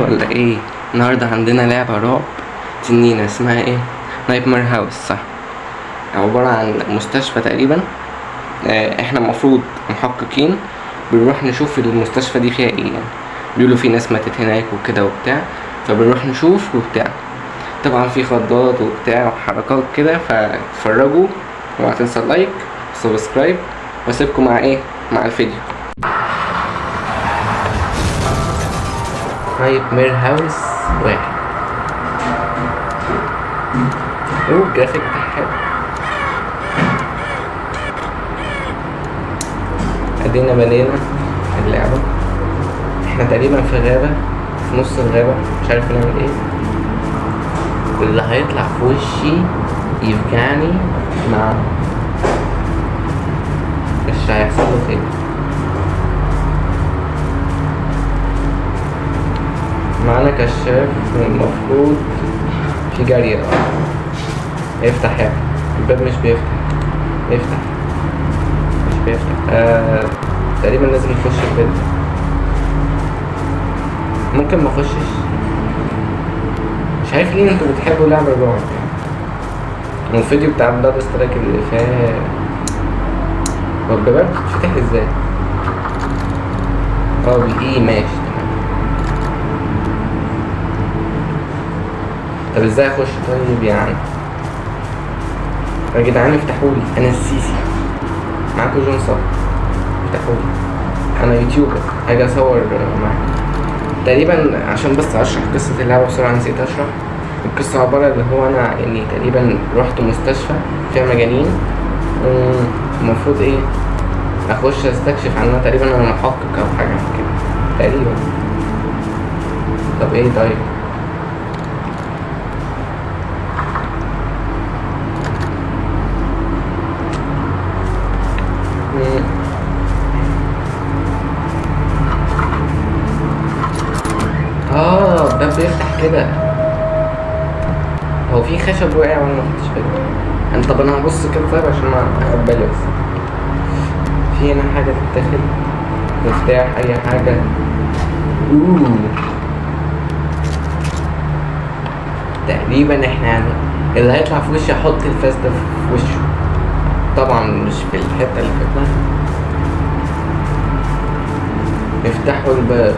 ولا ايه؟ النهارده عندنا لعبة رعب تنينة اسمها ايه؟ نايتمير هاوس، صح؟ عبارة عن مستشفى تقريبا. احنا المفروض محققين بنروح نشوف المستشفى دي فيها ايه يعني. بيقولوا في ناس ماتت هناك وكده وبتاع، فبنروح نشوف وبتاع. طبعا في خضات وبتاع وحركات كده، فاتفرجوا وما تنسى اللايك وسبسكرايب، واسيبكم مع ايه؟ مع الفيديو. نايتمير هاوس واحد. الجرافيك بتاعها حلو. ادينا بنينا اللعبة. احنا تقريبا في غابة، في نص الغابة، مش عارف نعمل ايه. اللي هيطلع في وشي يفجعني مش هيحصل له خير. معانا كشاف، المفروض في جارية. افتح يا الباب. مش بيفتح. مش بيفتح. تقريبا لازم نخش البيت. ممكن ما اخشش. مش عارف ليه انتوا بتحبوا لعبة الرعب يعني. والفيديو بتاع بلاد سترايك اللي فات، هو الباب بتتفتح ازاي؟ بالاي. ماشي تمام. طب ازاي اخش طيب يعني؟ يا جدعان افتحولي، انا السيسي معاكم جون صح. افتحولي، انا يوتيوبر هاجي اصور معاكم. تقريبا عشان بس اشرح قصة اللعبة بسرعة، نسيت اشرح. القصة عبارة اللي هو انا اني تقريبا رحت مستشفى فيها مجانين، المفروض ايه اخش استكشف عنها. تقريبا انا محقق او حاجة كده تقريبا. طب ايه طيب؟ الباب بيفتح كده. هو في خشب وقع وانا ما خدتش بالي. طب انا هبص كده طيب عشان ما اخد بالي. بس في هنا حاجة تتاخد، مفتاح اي حاجة. تقريبا احنا يعني اللي هيطلع في وشي احط الفاس ده في وشه. طبعا مش في الحتة اللي فاتنا. افتحوا الباب.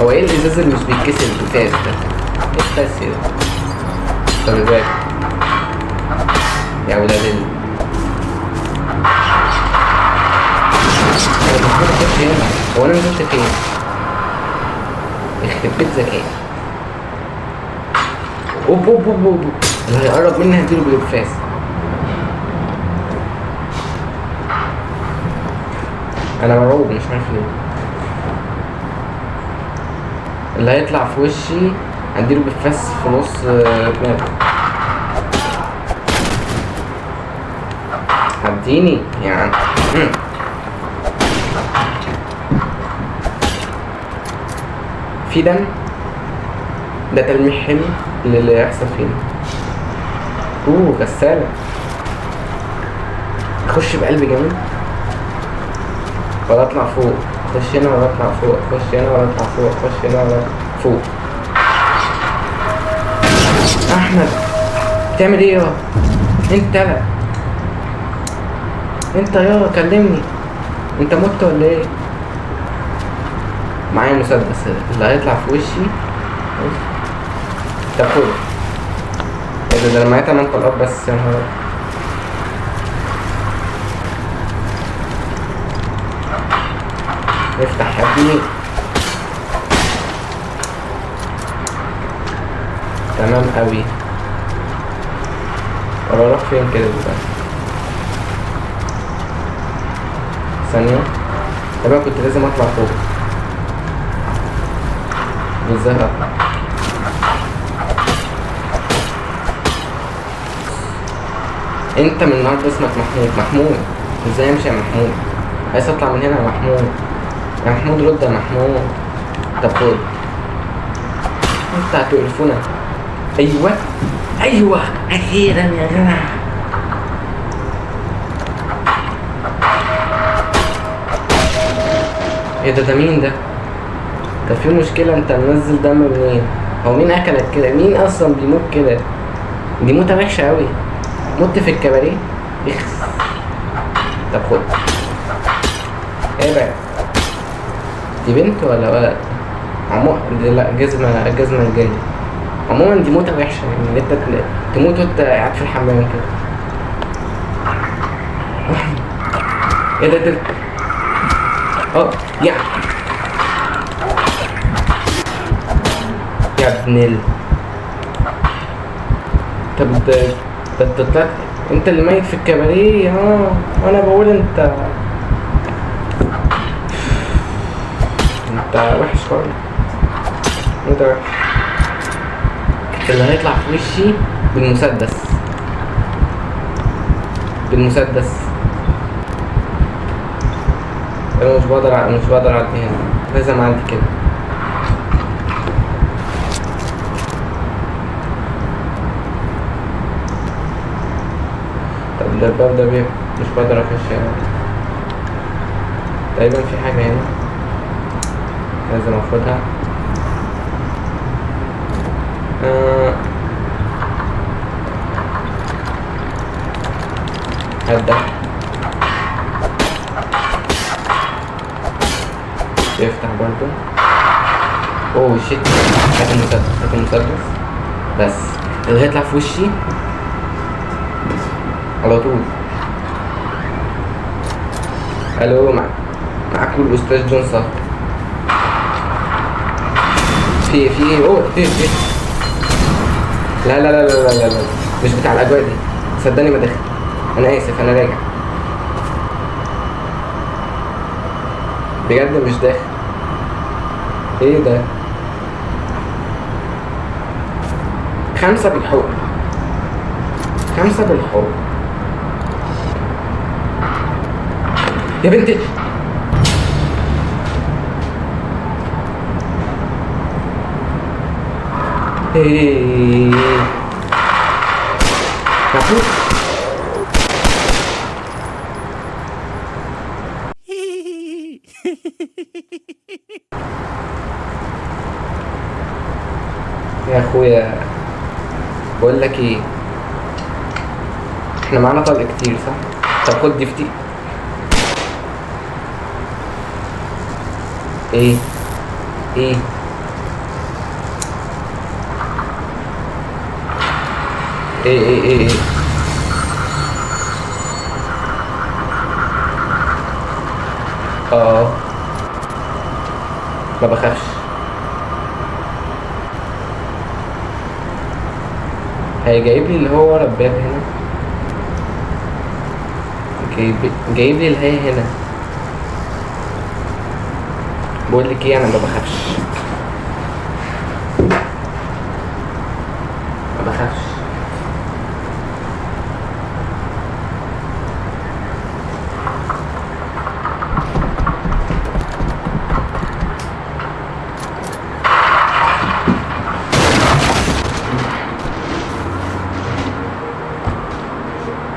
هو ايه الازاز اللي مش بيتكسر؟ الفاس ده. ايه الفاس ده؟ طب الباب يا ولاد هو انا نزلت فين؟ يخرب بيت ذكاء. اوب اللي هيقرب مني هديله بالفاس. انا مرعوب مش عارف ليه. اللي هيطلع في وشي هديله بالفاس في نص دماغه. هديني يعني. في دم. ده تلميح حلو اللي هيحصل فينا. غسالة. اخش بقلب جامد ولا اطلع فوق؟ اخش هنا ولا اطلع فوق؟ اخش هنا ولا اطلع فوق؟ اخش هنا ولا فوق؟ احمد بتعمل ايه يا انت يا كلمني. انت مت ولا ايه؟ معايا مسدس. اللي هيطلع في وشي. طب خد. ايه ده؟ انا معايا 8 طلقات بس يا نهار. افتح يا ابني. تمام قوي. اروح فين كده دلوقتي؟ ثانية. طب انا كنت لازم اطلع فوق. ازاي هطلع؟ انت من النهارده اسمك محمود. ازاي امشي يا محمود؟ عايز اطلع من هنا يا محمود رد يا محمود. طب خد. انت هتقرفونا. ايوه اخيرا يا جماعه. ايه ده مين ده؟ طب في مشكلة، انت منزل دم منين؟ هو مين اكلك كده؟ مين اصلا بيموت كده؟ دي موتة وحشة اوي، مت في الكباريه. اخس. طب خد. ايه بقى؟ دي بنت ولا ولد؟ دي لا، الجزمة الجاية. عموما دي موتة وحشة، يعني ان انت تموت وانت قاعد في الحمام كده. ايه ده؟ يا ابن طب ده انت طلعت انت اللي ميت في الكباريه. وانا بقول انت وحش خالص. انت وحش. اللي هيطلع في وشي بالمسدس. انا مش بقدر اعدي هنا، لازم اعدي كده. طب ده الباب ده مش بقدر اخش هنا. تقريبا في حاجة هنا لازم اخدها. هدا يفتح برضو. اوه شيت. هات المسدس بس اللي هيطلع في وشي على طول. الو، معاكم الاستاذ جون صقر. في اوه في لا لا لا لا لا لا، مش بتاع الاجواء دي، صدقني ما داخل. انا اسف، انا راجع بجد، مش داخل. ايه ده؟ 5 بالحب. يا بنتي. ايه يا اخويا، بقول لك ايه، احنا معانا طلق كتير صح؟ طب خد دي فتي. ايه ما بخافش. هي جايب لي اللي هو ورا الباب هنا، جايب لي اللي هي هنا. بقول لك ايه، انا ما بخافش.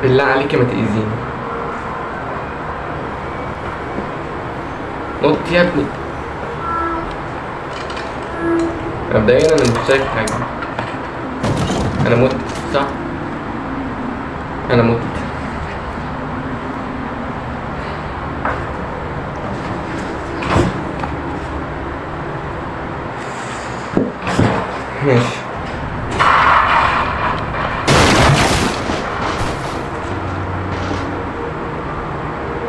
بالله عليك ما تأذيني. نط يا ابني. مبدئيا انا مش شايف حاجة. انا مت صح؟ انا مت. ماشي.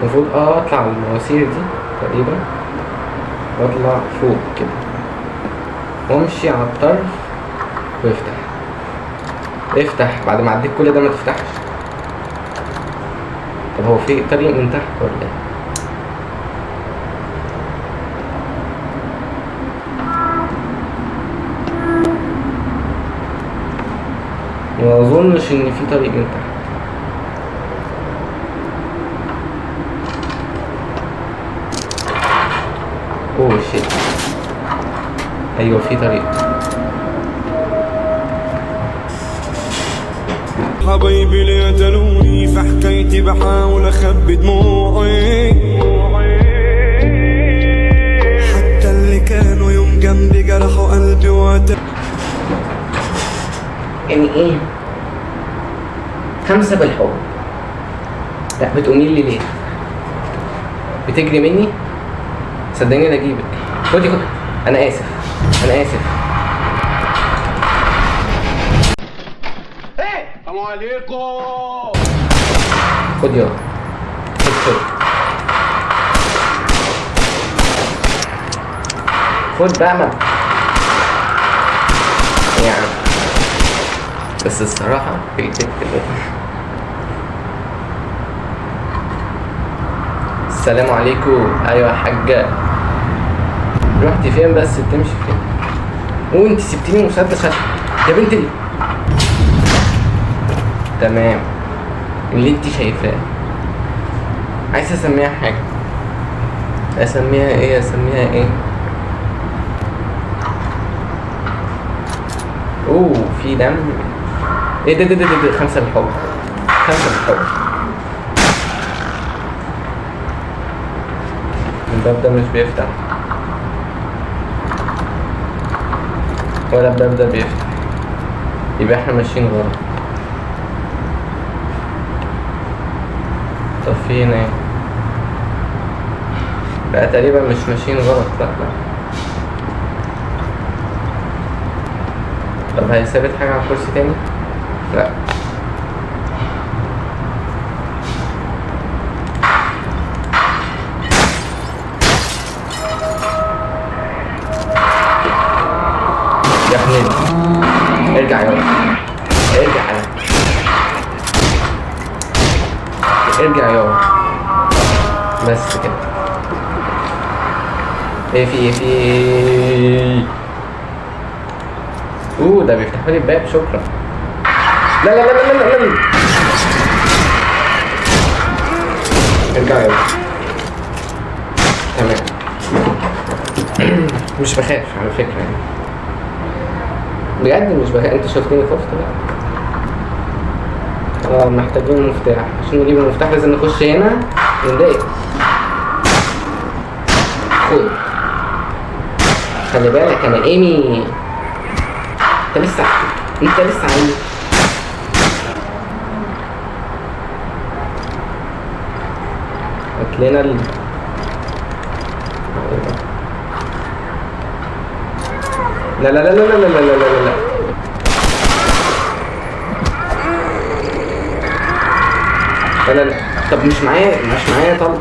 المفروض اطلع على المواسير دي تقريبا، واطلع فوق كده وامشي على الطرف افتح بعد ما عديت كل ده ما تفتحش. طب هو في طريق من تحت ولا ايه؟ ما اظنش ان في طريق من تحت. اوه شيت. ايوه في طريق. حبايبي ليه تلوني في حكايتي، بحاول اخبي دموعي. ايه 5 بالحب. لا بتقومي لي ليه؟ بتجري مني؟ صدقني انا اجيبك. خدي خدي. انا اسف انا اسف. السلام عليكم. خد يلا خد خد بقى ما يعني. بس الصراحة في البيت السلام عليكم. ايوه يا حاجة، رحتي فين بس؟ بتمشي فين؟ وانت سبتيني مسدس يا بنتي دي. تمام اللي انت شايفاه. عايز اسميها حاجة. اسميها ايه؟ اسميها ايه؟ اوه في دم. ايه ده 5 بالحب. 5 بالحب. الباب ده مش بيفتح ولا الباب ده بيفتح، يبقى احنا ماشيين غلط. طب في هنا ايه؟ لا تقريبا مش ماشيين غلط. لا طب هي ثابت حاجة على الكرسي تاني؟ لا. يا حنين ارجع يلا. ارجع يلا. بس كده. ايه في ده بيفتحوا لي الباب. شكرا. لا ارجع يلا. تمام. مش بخاف على فكرة يعني. بجد مش بخاف. انت شفتني خفت؟ لا. محتاجين مفتاح. عشان نجيب المفتاح لازم نخش هنا ونضايق. خد. خلي بالك انا ايمي. انت لسه عايز. هات لنا لا لا. طب مش معايا. طب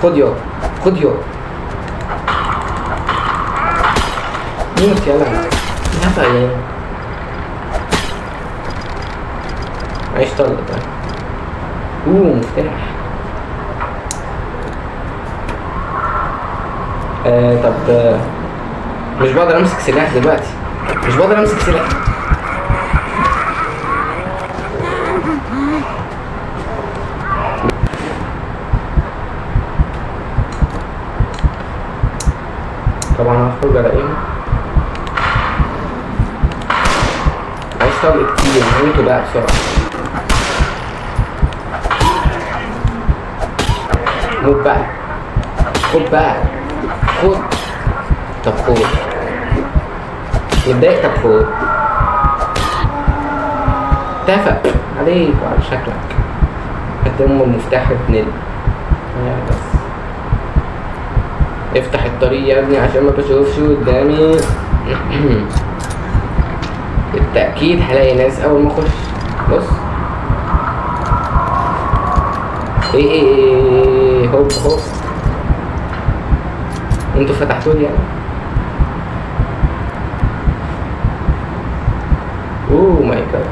خد يلا. موت يلا. يلا عايش طلق. مفتاح. طب مش بقدر امسك سلاح دلوقتي. طبعا هخرج الاقيهم. عايز طلق كتير. انتوا بقى بسرعة. موت بقى. خد. طب خد. متضايق. طب خد. اتفق عليك وعلى شكلك. قد المفتاح ابن بس افتح الطريق يا ابني عشان ما بشوفش قدامي. بالتأكيد هلاقي ناس اول ما اخش. بص ايه هوب انتوا فتحتوا لي يعني. اوه ماي جاد.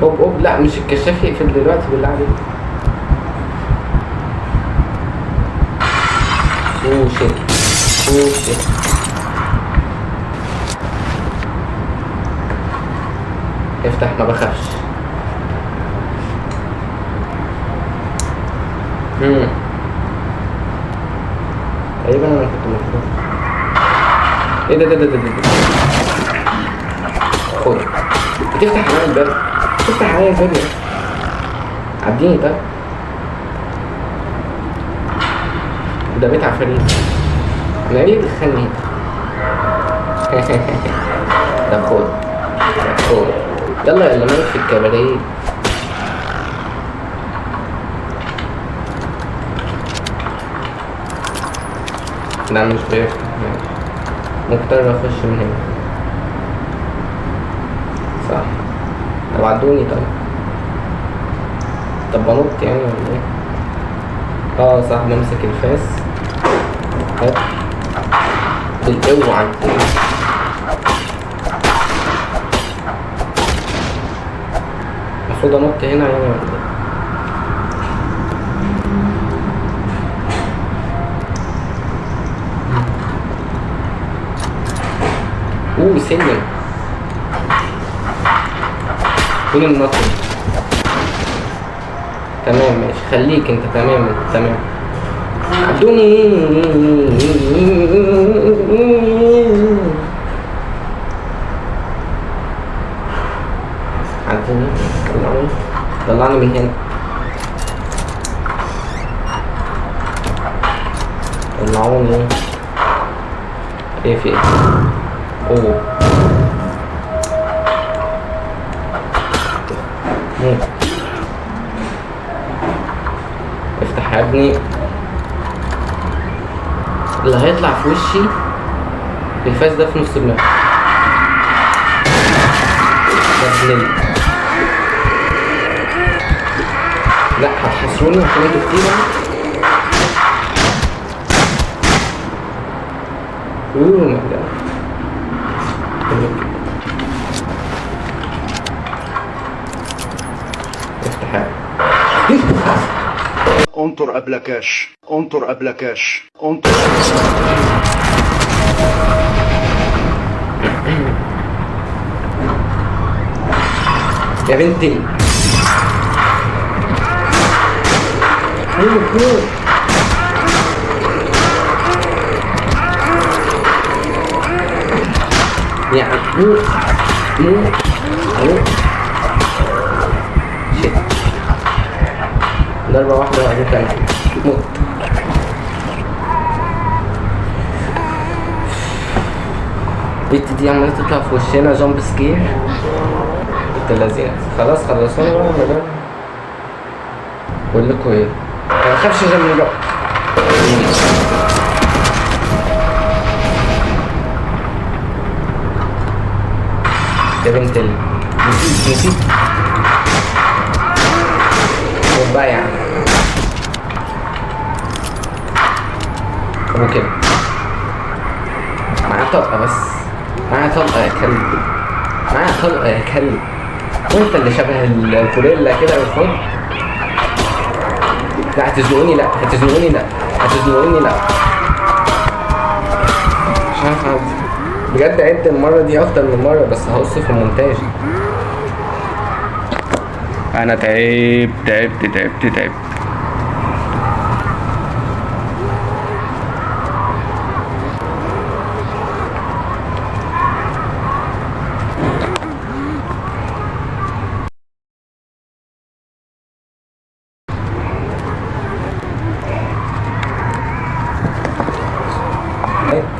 هوب لا مش الكشاف يقفل دلوقتي بالله عليك. اوه شيت. افتح ما بخافش. تقريبا انا كنت مفروض. ايه ده خد. بتفتح معايا الباب. عديني. طيب ده بيت عفاريت. انا ايه اللي دخلني؟ ده خد، ده خد. يلا يلا مالك في الكباريه. لا مش بيفتح. مضطر اخش من هنا. صح. طب عدوني طيب. طب بنط يعني ولا ايه؟ اه صح، بمسك الفاس. هات بالقوة عدوني. المفروض انط هنا يعني ولا ايه؟ سلم. فين النط؟ تمام ماشي، خليك انت تمام، انت تمام. عدوني. عدوني، طلعني، طلعني من هنا. طلعوني. ايه في ايه؟ اوه افتح يا ابني. اللي هيطلع في وشي الفاس ده في نص دماغي. لا هتحصروني عشان انتوا كتير. اوه ماي جاد. افتح. انطر قبل كاش، انطر قبل كاش، انطر. يا بنتي يعني شيت. ضربة واحدة وبعدين تاني موت. البت دي عمالة تطلع في وشنا جامب سكير. بنت اللذينة. خلاص خلصونا بقى الموضوع. بقول لكم ايه، ما بخافش غير من الرعب. يا بنت نسيت بقى يعني. ابو كده معايا طلقة، بس معايا طلقة يا كلب، معايا طلقة يا كلب. وانت اللي شبه الغوريلا كده بالخد. لا هتزنقوني، لا هتزنقوني، لا هتزنقوني، لا مش عارف اعمل بجد. عدت المرة دي اكتر من مرة بس هقص في المونتاج. انا تعبت.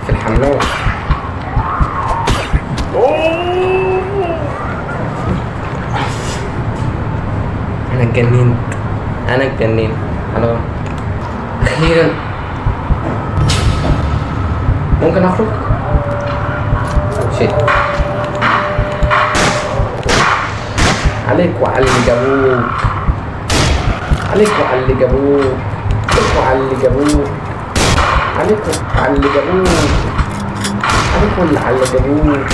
في الحمام. انا اتجننت انا اخيرا. ممكن اخرج؟ شيت. عليك وعلى اللي جابوك، عليك وعلى اللي جابوك، عليك وعلى اللي جابوك، عليك وعلى اللي جابوك، عليك وعلى اللي جابوك.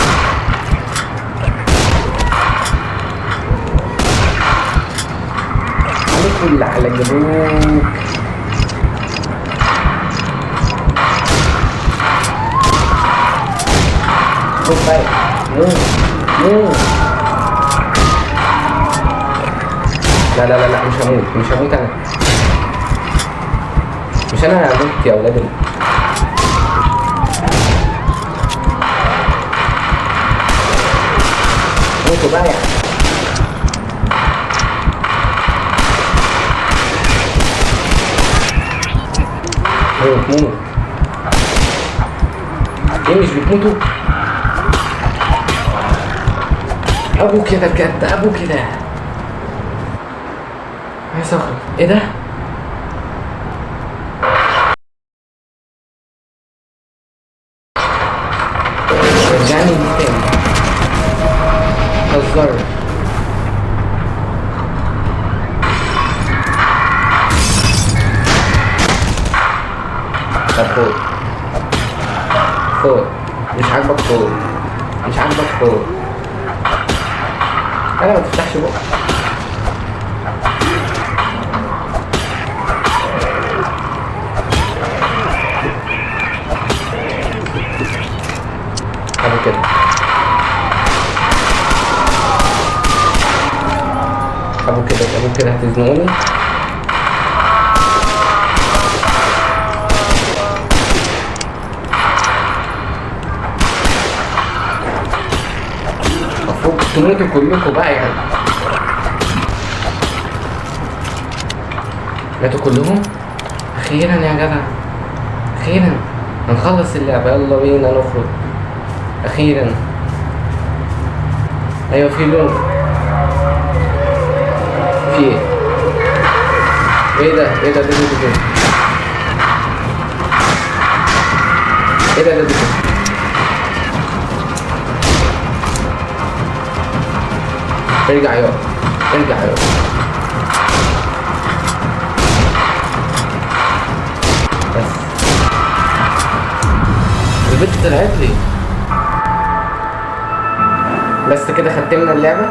اللي على جبوك. خد بالك. لا مش هموت انا. مش انا هموت يا ولاد. موتوا بقى يعني. موت. ايه مش بتموتوا؟ ابو كده بجد، ابو كده. عايز اخرج. ايه ده؟ رجعني دي تاني. هزر. طب خد. مش عاجبك خد. انا ما تفتحش بقى. ابو كده هتزنقوني. المفروض تموتوا كلكم بقى يعني. ماتوا كلهم؟ اخيرا يا جدع، اخيرا هنخلص اللعبة. يلا بينا نخرج اخيرا. ايوه في لون. في ايه ده؟ ايه ده؟ ارجع يا بس البنت طلعت لي. بس كده ختمنا اللعبة.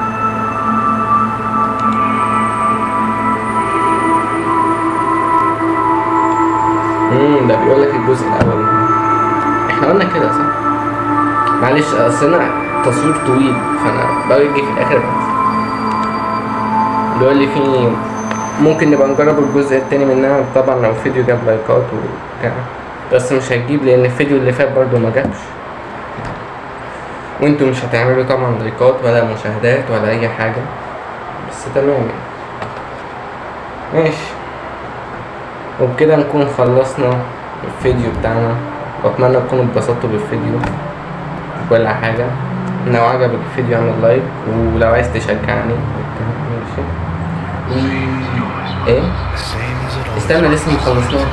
ده بيقول لك الجزء الاول. احنا قلنا كده صح؟ معلش اصل انا تصوير طويل فانا باجي في الاخر بس. بيقول لي في ممكن نبقى نجرب الجزء التاني منها طبعا لو الفيديو جاب لايكات وبتاع، بس مش هيجيب لان الفيديو اللي فات برضو ما جابش، وانتوا مش هتعملوا طبعا لايكات ولا مشاهدات ولا اي حاجة. بس تمام يعني. ماشي، وبكده نكون خلصنا الفيديو بتاعنا، واتمنى تكونوا اتبسطتوا بالفيديو وكل حاجة. لو عجبك الفيديو اعمل لايك، ولو عايز تشجعني ماشي. ايه؟ استنى لسه مخلصناه.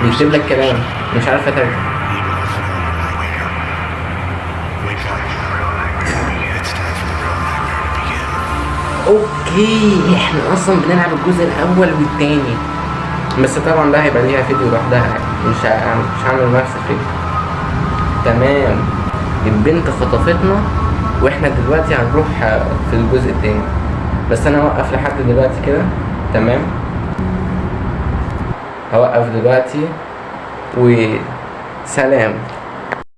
بيكتب لك كلام مش عارف اترجم. اوكي احنا اصلا بنلعب الجزء الاول والتاني، بس طبعا ده هيبقى ليها فيديو لوحدها، مش هعمل نفس الفيديو. تمام. البنت خطفتنا واحنا دلوقتي هنروح في الجزء التاني، بس انا هوقف لحد دلوقتي كده. تمام، هوقف دلوقتي وسلام.